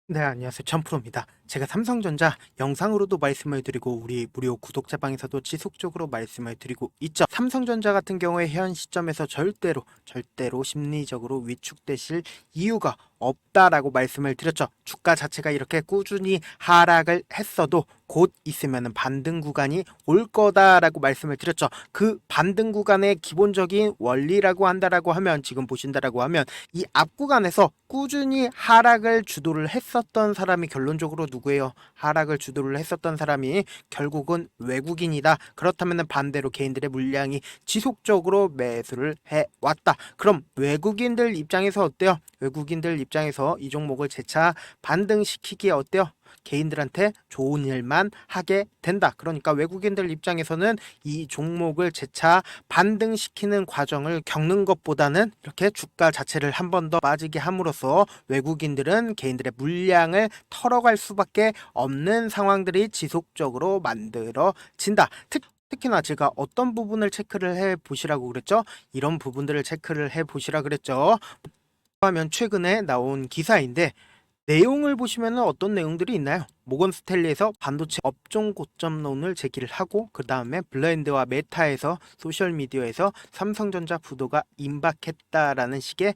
네, 안녕하세요. 천프로입니다. 제가 삼성전자 영상으로도 말씀을 드리고 우리 무료 구독자방에서도 지속적으로 말씀을 드리고 있죠. 삼성전자 같은 경우에 현 시점에서 절대로 심리적으로 위축되실 이유가 없다라고 말씀을 드렸죠. 주가 자체가 이렇게 꾸준히 하락을 했어도 곧 있으면 반등 구간이 올 거다라고 말씀을 드렸죠. 그 반등 구간의 기본적인 원리라고 한다라고 하면, 지금 보신다라고 하면, 이 앞 구간에서 꾸준히 하락을 주도를 했었던 사람이 결론적으로 누구예요? 하락을 주도를 했었던 사람이 결국은 외국인이다. 그렇다면 반대로 개인들의 물량이 지속적으로 매수를 해왔다. 그럼 외국인들 입장에서 어때요? 외국인들 입장에서 이 종목을 재차 반등시키기에 어때요? 개인들한테 좋은 일만 하게 된다. 그러니까 외국인들 입장에서는 이 종목을 재차 반등시키는 과정을 겪는 것보다는 이렇게 주가 자체를 한 번 더 빠지게 함으로써 외국인들은 개인들의 물량을 털어갈 수밖에 없는 상황들이 지속적으로 만들어진다. 특히나 제가 어떤 부분을 체크를 해 보시라고 그랬죠? 이런 부분들을 체크를 해 보시라 그랬죠. 하면 최근에 나온 기사인데, 내용을 보시면 어떤 내용들이 있나요? 모건 스탠리에서 반도체 업종 고점론을 제기를 하고, 그 다음에 블라인드와 메타에서 소셜미디어에서 삼성전자 부도가 임박했다라는 식의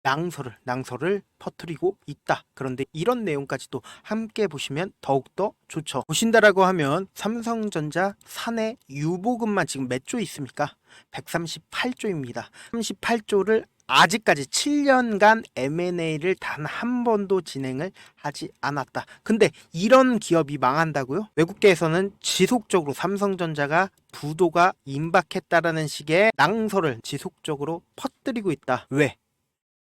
낭설을 퍼뜨리고 있다. 그런데 이런 내용까지도 함께 보시면 더욱더 좋죠. 보신다라고 하면 삼성전자 사내 유보금만 지금 몇 조 있습니까? 138조입니다. 38조를 아직까지 7년간 M&A를 단 한 번도 진행을 하지 않았다. 근데 이런 기업이 망한다고요? 외국계에서는 지속적으로 삼성전자가 부도가 임박했다라는 식의 낭설을 지속적으로 퍼뜨리고 있다. 왜?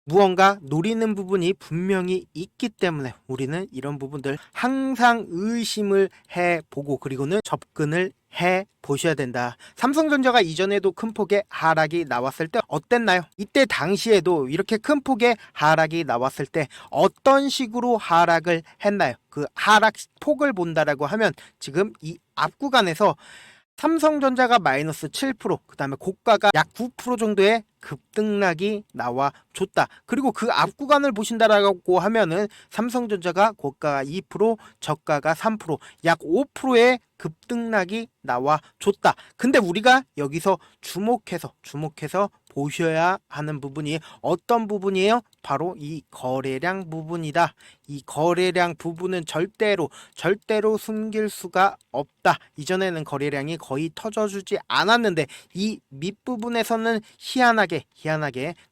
무언가 노리는 부분이 분명히 있기 때문에 우리는 이런 부분들 항상 의심을 해보고, 그리고는 접근을 해 보셔야 된다. 삼성전자가 이전에도 큰 폭의 하락이 나왔을 때 어땠나요? 이때 당시에도 이렇게 큰 폭의 하락이 나왔을 때 어떤 식으로 하락을 했나요? 그 하락 폭을 본다라고 하면, 지금 이 앞 구간에서 삼성전자가 마이너스 7%, 그 다음에 고가가 약 9% 정도의 급등락이 나와줬다. 그리고 그 앞 구간을 보신다라고 하면은 삼성전자가 고가가 2%, 저가가 3%, 약 5%의 급등락이 나와줬다. 근데 우리가 여기서 주목해서 보셔야 하는 부분이 어떤 부분이에요? 바로 이 거래량 부분이다. 이 거래량 부분은 절대로 숨길 수가 없다. 이전에는 거래량이 거의 터져주지 않았는데 이 밑부분에서는 희한하게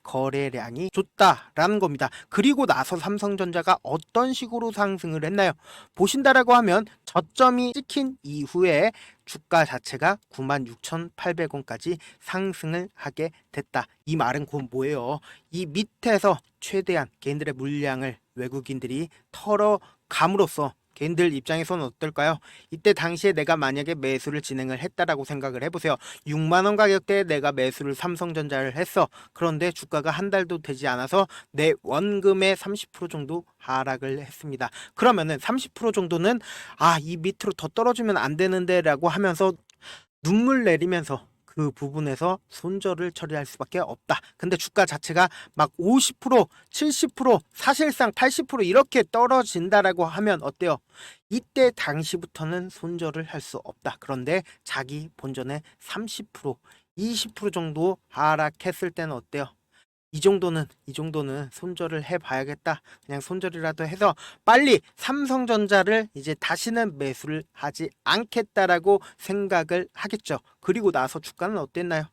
거래량이 좋다라는 겁니다. 그리고 나서 삼성전자가 어떤 식으로 상승을 했나요? 보신다라고 하면 저점이 찍힌 이후에 주가 자체가 96,800원까지 상승을 하게 됐다. 이 말은 곧 뭐예요? 이 밑에서 최대한 개인들의 물량을 외국인들이 털어감으로써 개인들 입장에서는 어떨까요? 이때 당시에 내가 만약에 매수를 진행을 했다라고 생각을 해보세요. 6만원 가격대에 내가 매수를 삼성전자를 했어. 그런데 주가가 한 달도 되지 않아서 내 원금의 30% 정도 하락을 했습니다. 그러면은 30% 정도는 이 밑으로 더 떨어지면 안 되는데 라고 하면서 눈물 내리면서 그 부분에서 손절을 처리할 수밖에 없다. 근데 주가 자체가 막 50%, 70%, 사실상 80% 이렇게 떨어진다라고 하면 어때요? 이때 당시부터는 손절을 할 수 없다. 그런데 자기 본전의 30%, 20% 정도 하락했을 때는 어때요? 이 정도는 손절을 해봐야겠다. 그냥 손절이라도 해서 빨리 삼성전자를 이제 다시는 매수를 하지 않겠다라고 생각을 하겠죠. 그리고 나서 주가는 어땠나요?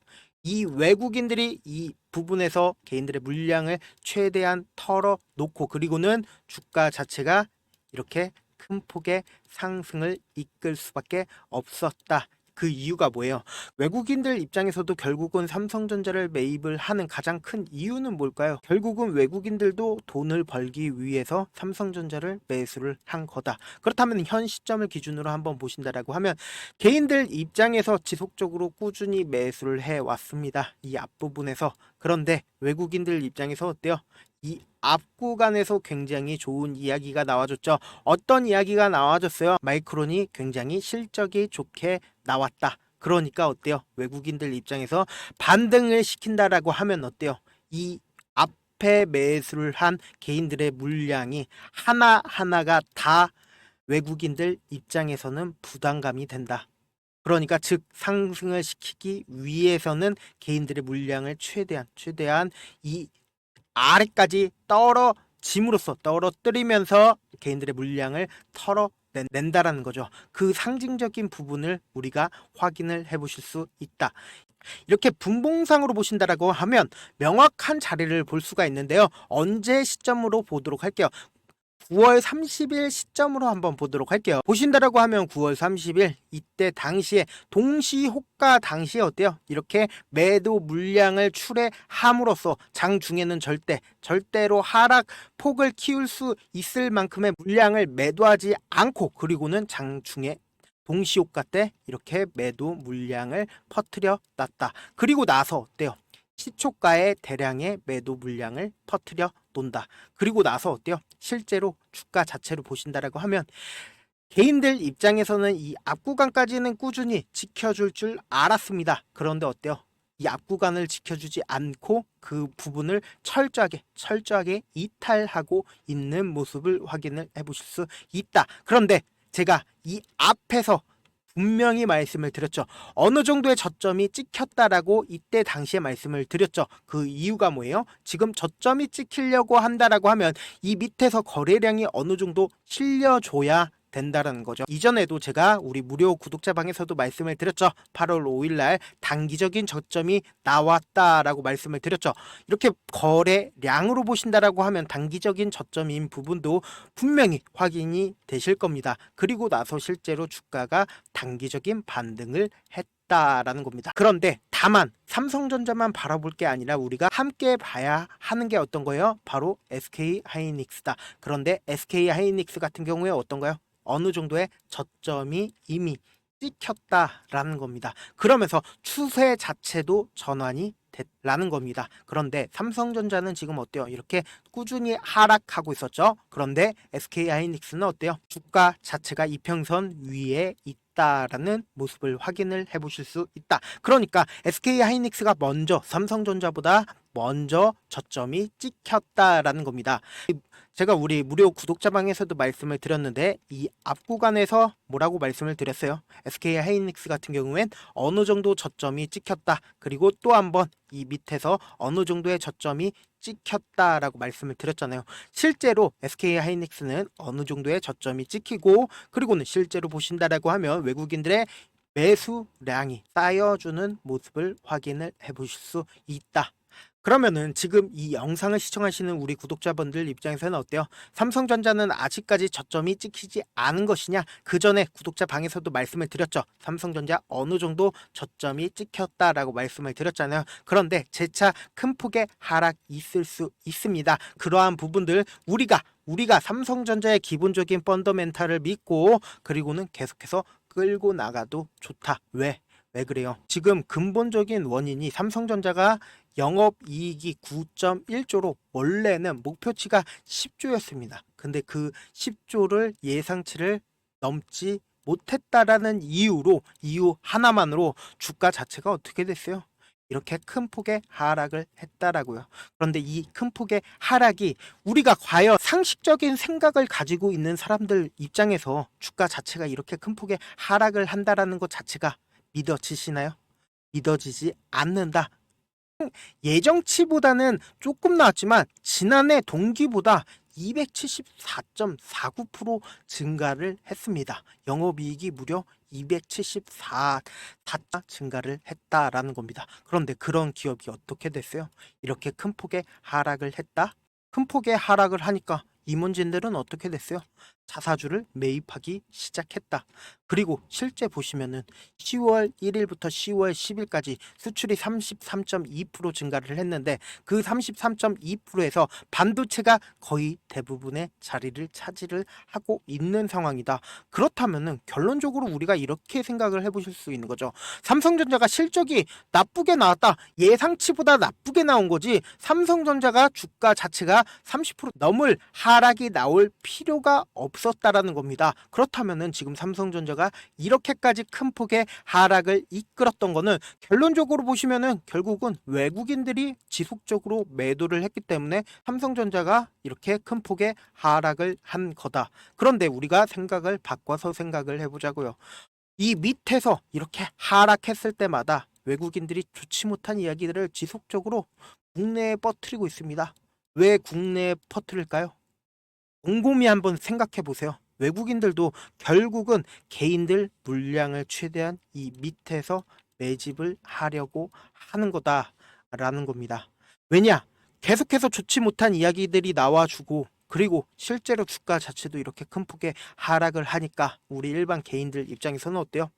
이 외국인들이 이 부분에서 개인들의 물량을 최대한 털어놓고, 그리고는 주가 자체가 이렇게 큰 폭의 상승을 이끌 수밖에 없었다. 그 이유가 뭐예요? 외국인들 입장에서도 결국은 삼성전자를 매입을 하는 가장 큰 이유는 뭘까요? 결국은 외국인들도 돈을 벌기 위해서 삼성전자를 매수를 한 거다. 그렇다면 현 시점을 기준으로 한번 보신다라고 하면, 개인들 입장에서 지속적으로 꾸준히 매수를 해 왔습니다. 이 앞부분에서. 그런데 외국인들 입장에서 어때요? 이 앞구간에서 굉장히 좋은 이야기가 나와줬죠. 어떤 이야기가 나와줬어요? 마이크론이 굉장히 실적이 좋게 나왔다. 그러니까 어때요? 외국인들 입장에서 반등을 시킨다라고 하면 어때요? 이 앞에 매수를 한 개인들의 물량이 하나하나가 다 외국인들 입장에서는 부담감이 된다. 그러니까 즉 상승을 시키기 위해서는 개인들의 물량을 최대한 이 아래까지 떨어뜨리면서 개인들의 물량을 털어낸다라는 거죠. 그 상징적인 부분을 우리가 확인을 해 보실 수 있다. 이렇게 분봉상으로 보신다라고 하면 명확한 자리를 볼 수가 있는데요. 언제 시점으로 보도록 할게요. 9월 30일 시점으로 한번 보도록 할게요. 보신다라고 하면 9월 30일 이때 당시에 동시호가 당시에 어때요? 이렇게 매도 물량을 출회함으로써 장중에는 절대로 하락 폭을 키울 수 있을 만큼의 물량을 매도하지 않고, 그리고는 장중에 동시호가 때 이렇게 매도 물량을 퍼뜨려 놨다. 그리고 나서 어때요? 시초가의 대량의 매도 물량을 퍼뜨려 놓는다. 그리고 나서 어때요? 실제로 주가 자체로 보신다라고 하면 개인들 입장에서는 이 앞구간까지는 꾸준히 지켜줄 줄 알았습니다. 그런데 어때요? 이 앞구간을 지켜주지 않고 그 부분을 철저하게 이탈하고 있는 모습을 확인을 해보실 수 있다. 그런데 제가 이 앞에서 분명히 말씀을 드렸죠. 어느 정도의 저점이 찍혔다라고 이때 당시에 말씀을 드렸죠. 그 이유가 뭐예요? 지금 저점이 찍히려고 한다라고 하면 이 밑에서 거래량이 어느 정도 실려줘야 된다라는 거죠. 이전에도 제가 우리 무료 구독자 방에서도 말씀을 드렸죠. 8월 5일 날 단기적인 저점이 나왔다라고 말씀을 드렸죠. 이렇게 거래량으로 보신다라고 하면 단기적인 저점인 부분도 분명히 확인이 되실 겁니다. 그리고 나서 실제로 주가가 단기적인 반등을 했다라는 겁니다. 그런데 다만 삼성전자만 바라볼 게 아니라 우리가 함께 봐야 하는 게 어떤 거예요? 바로 SK하이닉스다. 그런데 SK하이닉스 같은 경우에 어떤가요? 어느 정도의 저점이 이미 찍혔다라는 겁니다. 그러면서 추세 자체도 전환이 됐라는 겁니다. 그런데 삼성전자는 지금 어때요? 이렇게 꾸준히 하락하고 있었죠. 그런데 SK하이닉스는 어때요? 주가 자체가 이평선 위에 있다라는 모습을 확인을 해보실 수 있다. 그러니까 SK하이닉스가 먼저 삼성전자보다 먼저 저점이 찍혔다라는 겁니다. 제가 우리 무료 구독자방에서도 말씀을 드렸는데 이 앞구간에서 뭐라고 말씀을 드렸어요? SK하이닉스 같은 경우엔 어느 정도 저점이 찍혔다. 그리고 또 한번 이 밑에서 어느 정도의 저점이 찍혔다라고 말씀을 드렸잖아요. 실제로 SK하이닉스는 어느 정도의 저점이 찍히고, 그리고는 실제로 보신다라고 하면 외국인들의 매수량이 쌓여주는 모습을 확인을 해보실 수 있다. 그러면은 지금 이 영상을 시청하시는 우리 구독자분들 입장에서는 어때요? 삼성전자는 아직까지 저점이 찍히지 않은 것이냐? 그 전에 구독자 방에서도 말씀을 드렸죠. 삼성전자 어느 정도 저점이 찍혔다라고 말씀을 드렸잖아요. 그런데 재차 큰 폭의 하락 있을 수 있습니다. 그러한 부분들 우리가 삼성전자의 기본적인 펀더멘탈을 믿고, 그리고는 계속해서 끌고 나가도 좋다. 왜 그래요? 지금 근본적인 원인이 삼성전자가 영업이익이 9.1조로 원래는 목표치가 10조였습니다. 근데 그 10조를 예상치를 넘지 못했다라는 이유 하나만으로 주가 자체가 어떻게 됐어요? 이렇게 큰 폭의 하락을 했다라고요. 그런데 이 큰 폭의 하락이 우리가 과연 상식적인 생각을 가지고 있는 사람들 입장에서 주가 자체가 이렇게 큰 폭의 하락을 한다라는 것 자체가 믿어지시나요? 믿어지지 않는다. 예정치보다는 조금 나왔지만 지난해 동기보다 274.49% 증가를 했습니다. 영업이익이 무려 274 증가를 했다라는 겁니다. 그런데 그런 기업이 어떻게 됐어요? 이렇게 큰 폭의 하락을 했다? 큰 폭의 하락을 하니까 임원진들은 어떻게 됐어요? 자사주를 매입하기 시작했다. 그리고 실제 보시면은 10월 1일부터 10월 10일까지 수출이 33.2% 증가를 했는데 그 33.2%에서 반도체가 거의 대부분의 자리를 차지를 하고 있는 상황이다. 그렇다면은 결론적으로 우리가 이렇게 생각을 해보실 수 있는 거죠. 삼성전자가 실적이 나쁘게 나왔다. 예상치보다 나쁘게 나온 거지. 삼성전자가 주가 자체가 30% 넘을 하락이 나올 필요가 없습니다. 없었다라는 겁니다. 그렇다면은 지금 삼성전자가 이렇게까지 큰 폭의 하락을 이끌었던 거는 결론적으로 보시면은 결국은 외국인들이 지속적으로 매도를 했기 때문에 삼성전자가 이렇게 큰 폭의 하락을 한 거다. 그런데 우리가 생각을 바꿔서 생각을 해보자고요. 이 밑에서 이렇게 하락했을 때마다 외국인들이 좋지 못한 이야기들을 지속적으로 국내에 퍼뜨리고 있습니다. 왜 국내에 퍼뜨릴까요? 곰곰이 한번 생각해 보세요. 외국인들도 결국은 개인들 물량을 최대한 이 밑에서 매집을 하려고 하는 거다라는 겁니다. 왜냐? 계속해서 좋지 못한 이야기들이 나와주고 그리고 실제로 주가 자체도 이렇게 큰 폭의 하락을 하니까 우리 일반 개인들 입장에서는 어때요?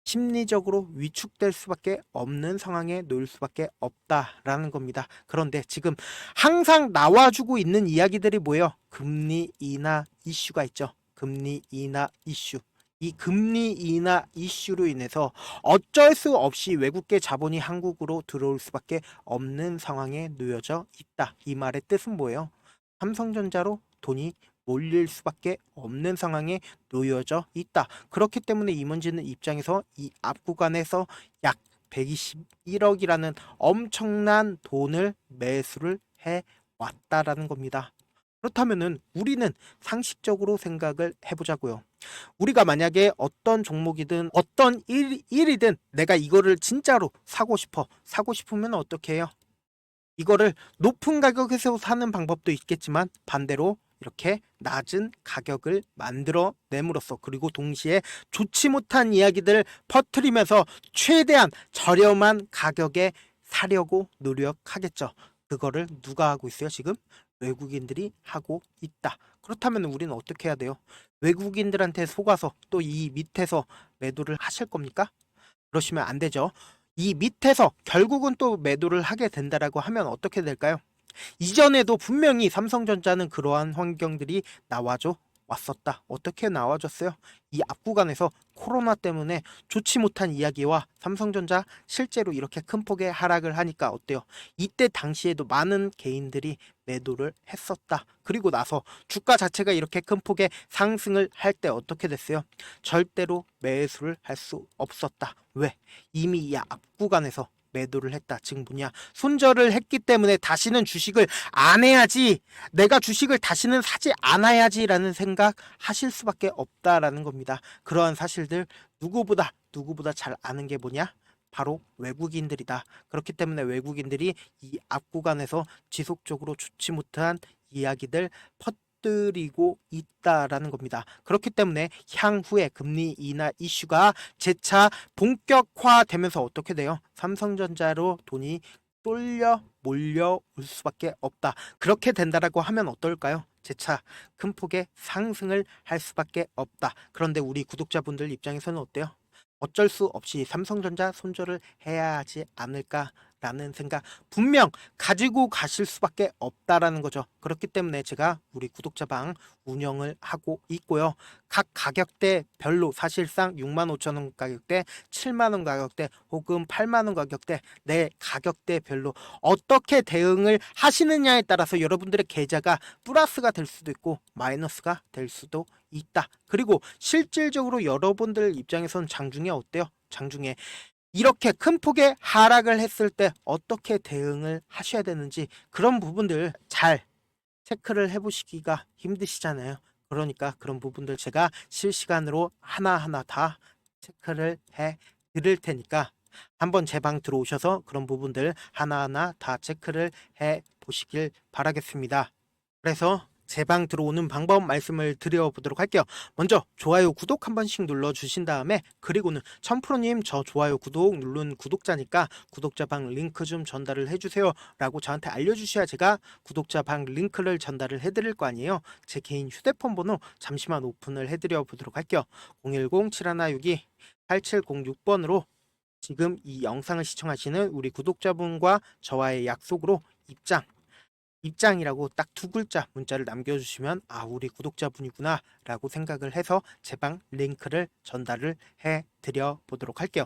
심리적으로 위축될 수밖에 없는 상황에 놓일 수밖에 없다라는 겁니다. 그런데 지금 항상 나와주고 있는 이야기들이 뭐예요? 금리 인하 이슈가 있죠. 금리 인하 이슈. 이 금리 인하 이슈로 인해서 어쩔 수 없이 외국계 자본이 한국으로 들어올 수밖에 없는 상황에 놓여져 있다. 이 말의 뜻은 뭐예요? 삼성전자로 돈이 몰릴 수밖에 없는 상황에 놓여져 있다. 그렇기 때문에 임원진은 입장에서 이 앞 구간에서 약 121억이라는 엄청난 돈을 매수를 해 왔다라는 겁니다. 그렇다면은 우리는 상식적으로 생각을 해보자고요. 우리가 만약에 어떤 종목이든 어떤 일이든 내가 이거를 진짜로 사고 싶으면 어떻게 해요? 이거를 높은 가격에서 사는 방법도 있겠지만 반대로 이렇게 낮은 가격을 만들어 내므로써 그리고 동시에 좋지 못한 이야기들을 퍼뜨리면서 최대한 저렴한 가격에 사려고 노력하겠죠. 그거를 누가 하고 있어요? 지금 외국인들이 하고 있다. 그렇다면 우리는 어떻게 해야 돼요? 외국인들한테 속아서 또 이 밑에서 매도를 하실 겁니까? 그러시면 안 되죠. 이 밑에서 결국은 또 매도를 하게 된다라고 하면 어떻게 될까요? 이전에도 분명히 삼성전자는 그러한 환경들이 나와줘 왔었다. 어떻게 나와줬어요? 이 앞구간에서 코로나 때문에 좋지 못한 이야기와 삼성전자 실제로 이렇게 큰 폭의 하락을 하니까 어때요? 이때 당시에도 많은 개인들이 매도를 했었다. 그리고 나서 주가 자체가 이렇게 큰 폭의 상승을 할 때 어떻게 됐어요? 절대로 매수를 할 수 없었다. 왜? 이미 이 앞구간에서 매도를 했다. 즉 뭐냐? 손절을 했기 때문에 다시는 주식을 안 해야지. 내가 주식을 다시는 사지 않아야지라는 생각 하실 수밖에 없다라는 겁니다. 그러한 사실들 누구보다 잘 아는 게 뭐냐? 바로 외국인들이다. 그렇기 때문에 외국인들이 이 앞구간에서 지속적으로 좋지 못한 이야기들 퍼뜨리고 있다라는 겁니다. 그렇기 때문에 향후에 금리 인하 이슈가 재차 본격화되면서 어떻게 돼요? 삼성전자로 돈이 쏠려 몰려올 수밖에 없다. 그렇게 된다라고 하면 어떨까요? 재차 큰 폭의 상승을 할 수밖에 없다. 그런데 우리 구독자분들 입장에서는 어때요? 어쩔 수 없이 삼성전자 손절을 해야 하지 않을까라는 생각 분명 가지고 가실 수밖에 없다라는 거죠. 그렇기 때문에 제가 우리 구독자방 운영을 하고 있고요. 각 가격대별로 사실상 65,000원 가격대, 7만원 가격대 혹은 8만원 가격대 내 가격대별로 어떻게 대응을 하시느냐에 따라서 여러분들의 계좌가 플러스가 될 수도 있고 마이너스가 될 수도 있다. 그리고 실질적으로 여러분들 입장에선 장중에 어때요? 장중에 이렇게 큰 폭의 하락을 했을 때 어떻게 대응을 하셔야 되는지 그런 부분들 잘 체크를 해보시기가 힘드시잖아요. 그러니까 그런 부분들 제가 실시간으로 하나하나 다 체크를 해 드릴 테니까 한번 제 방 들어오셔서 그런 부분들 하나하나 다 체크를 해 보시길 바라겠습니다. 그래서 제 방 들어오는 방법 말씀을 드려보도록 할게요. 먼저 좋아요 구독 한 번씩 눌러주신 다음에 그리고는 천프로님 저 좋아요 구독 누른 구독자니까 구독자 방 링크 좀 전달을 해주세요 라고 저한테 알려주셔야 제가 구독자 방 링크를 전달을 해드릴 거 아니에요. 제 개인 휴대폰 번호 잠시만 오픈을 해드려 보도록 할게요. 010-7162-8706번으로 지금 이 영상을 시청하시는 우리 구독자분과 저와의 약속으로 입장이라고 딱 두 글자 문자를 남겨주시면 아 우리 구독자분이구나 라고 생각을 해서 제 방 링크를 전달을 해 드려 보도록 할게요.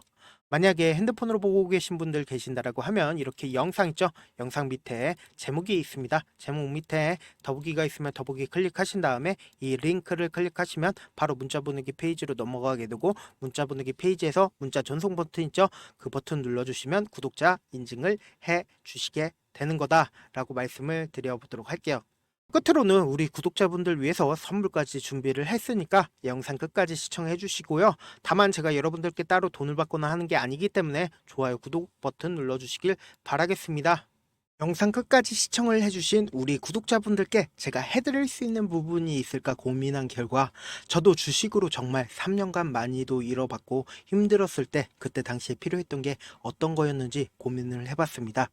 만약에 핸드폰으로 보고 계신 분들 계신다라고 하면 이렇게 영상 있죠? 영상 밑에 제목이 있습니다. 제목 밑에 더보기가 있으면 더보기 클릭하신 다음에 이 링크를 클릭하시면 바로 문자 보내기 페이지로 넘어가게 되고, 문자 보내기 페이지에서 문자 전송 버튼 있죠? 그 버튼 눌러주시면 구독자 인증을 해 주시게 되는 거다라고 말씀을 드려보도록 할게요. 끝으로는 우리 구독자분들 위해서 선물까지 준비를 했으니까 영상 끝까지 시청해 주시고요. 다만 제가 여러분들께 따로 돈을 받거나 하는 게 아니기 때문에 좋아요, 구독 버튼 눌러주시길 바라겠습니다. 영상 끝까지 시청을 해주신 우리 구독자분들께 제가 해드릴 수 있는 부분이 있을까 고민한 결과, 저도 주식으로 정말 3년간 많이도 잃어봤고 힘들었을 때 그때 당시에 필요했던 게 어떤 거였는지 고민을 해봤습니다.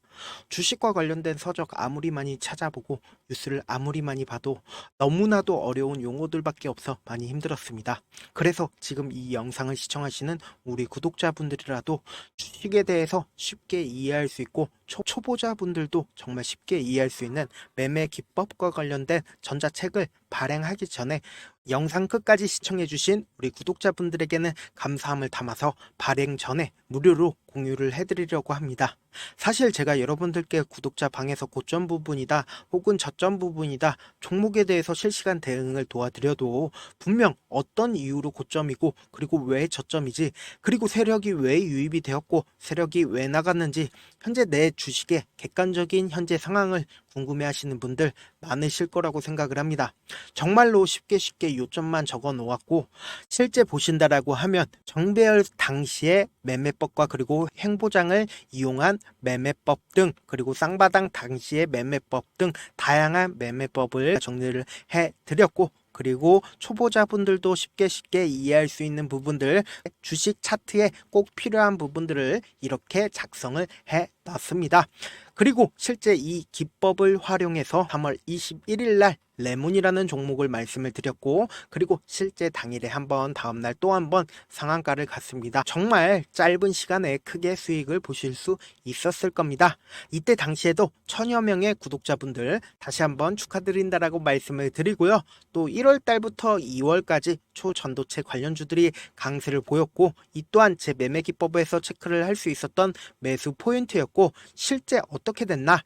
주식과 관련된 서적 아무리 많이 찾아보고 뉴스를 아무리 많이 봐도 너무나도 어려운 용어들밖에 없어 많이 힘들었습니다. 그래서 지금 이 영상을 시청하시는 우리 구독자분들이라도 주식에 대해서 쉽게 이해할 수 있고 초보자분들도 정말 쉽게 이해할 수 있는 매매 기법과 관련된 전자책을 발행하기 전에 영상 끝까지 시청해주신 우리 구독자분들에게는 감사함을 담아서 발행 전에 무료로 공유를 해드리려고 합니다. 사실 제가 여러분들께 구독자 방에서 고점 부분이다 혹은 저점 부분이다 종목에 대해서 실시간 대응을 도와드려도 분명 어떤 이유로 고점이고 그리고 왜 저점이지, 그리고 세력이 왜 유입이 되었고 세력이 왜 나갔는지 현재 내 주식의 객관적인 현재 상황을 궁금해하시는 분들 많으실 거라고 생각을 합니다. 정말로 쉽게 요점만 적어 놓았고 실제 보신다라고 하면 정배열 당시의 매매법과 그리고 행보장을 이용한 매매법 등, 그리고 쌍바닥 당시의 매매법 등 다양한 매매법을 정리를 해 드렸고, 그리고 초보자분들도 쉽게 이해할 수 있는 부분들, 주식 차트에 꼭 필요한 부분들을 이렇게 작성을 해 놨습니다. 그리고 실제 이 기법을 활용해서 3월 21일 날 레몬이라는 종목을 말씀을 드렸고, 그리고 실제 당일에 한번 다음날 또 한번 상한가를 갔습니다. 정말 짧은 시간에 크게 수익을 보실 수 있었을 겁니다. 이때 당시에도 1000여 명의 구독자분들 다시 한번 축하드린다라고 말씀을 드리고요. 또 1월 달부터 2월까지 초전도체 관련주들이 강세를 보였고, 이 또한 제 매매 기법에서 체크를 할 수 있었던 매수 포인트였고, 실제 어떻게 됐나?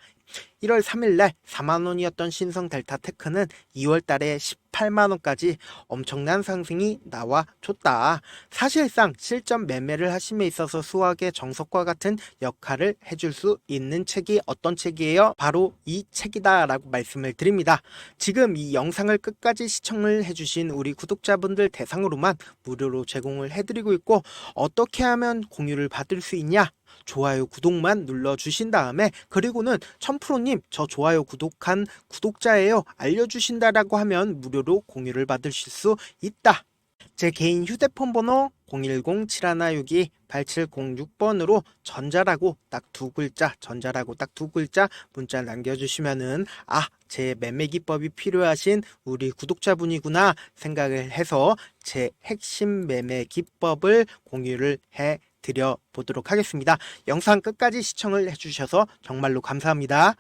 1월 3일날 4만원이었던 신성 델타 테크는 2월 달에 18만원까지 엄청난 상승이 나와줬다. 사실상 실전 매매를 하심에 있어서 수학의 정석과 같은 역할을 해줄 수 있는 책이 어떤 책이에요? 바로 이 책이다 라고 말씀을 드립니다. 지금 이 영상을 끝까지 시청을 해주신 우리 구독자분들 대상으로만 무료로 제공을 해드리고 있고, 어떻게 하면 공유를 받을 수 있냐? 좋아요 구독만 눌러주신 다음에, 그리고는 1000%님 저 좋아요 구독한 구독자예요 알려주신다라고 하면 무료로 공유를 받으실 수 있다. 제 개인 휴대폰 번호 010-7162-8706번으로 전자라고 딱 두 글자, 전자라고 딱 두 글자 문자 남겨주시면은 제 매매 기법이 필요하신 우리 구독자분이구나 생각을 해서 제 핵심 매매 기법을 공유를 해 드려 보도록 하겠습니다. 영상 끝까지 시청을 해주셔서 정말로 감사합니다.